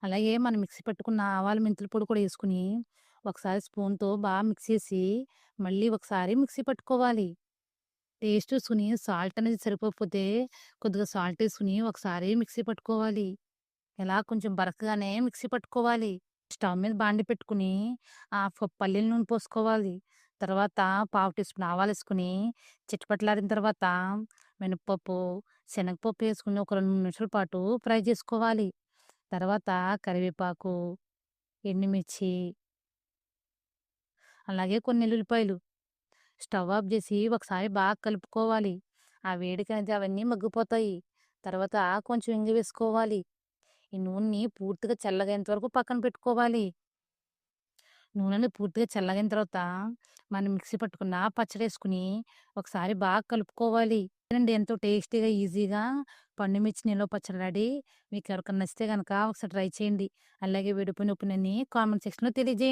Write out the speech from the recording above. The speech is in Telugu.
అలాగే మనం మిక్సీ పట్టుకున్న ఆవాలు, మెంతుల పొడి కూడా యేసుకొని, ఒకసారి స్పూన్‌తో మిక్స్ చేసి, మళ్ళీ ఒకసారి మిక్సీ పట్టుకోవాలి. టేస్ట్ చూసుకొని సాల్ట్ అనేది సరిపోకపోతే, కొద్దిగా సాల్ట్ యేసుకొని ఒకసారి మిక్సీ పట్టుకోవాలి. ఇలా కొంచెం బరకగానే మిక్సీ పట్టుకోవాలి. స్టవ్ మీద బాండీ పెట్టుకొని, పల్లీల నూనె పోసుకోవాలి. తర్వాత పావు టీ స్పూన్ ఆవాలేసుకొని, చిటపటలాడిన తర్వాత మినపప్పు, శనగపప్పు యేసుకొని ఒక 2 నిమిషాల పాటు ఫ్రై చేసుకోవాలి. తర్వాత కరివేపాకు, ఎండుమిర్చి, అలాగే కొన్ని ఎల్లుల్లిపాయలు స్టవ్ ఆఫ్ జేసి ఒకసారి కలుపుకోవాలి. ఆ వేడికనేది అవన్నీ మగ్గిపోతాయి. తర్వాత కొంచెం ఇంగు వేసుకోవాలి. ఈ నూనెని పూర్తిగా చల్లగయ్యేంత వరకు పక్కన పెట్టుకోవాలి. నూనెని పూర్తిగా చల్లగైన తర్వాత మనం మిక్సీ పట్టుకున్న పచ్చడేసుకొని ఒకసారి కలుపుకోవాలి. అండి ఎంతో టేస్టీగా, ఈజీగా పండుమిర్చి నిల్వ పచ్చడి రెడీ. మీకు ఎవరికన్నా నచ్చితే గనక ఒకసారి ట్రై చేయండి. అలాగే విడిపోయిన ఒపీనియన్‌ని కామెంట్ సెక్షన్‌లో తెలియజేయండి.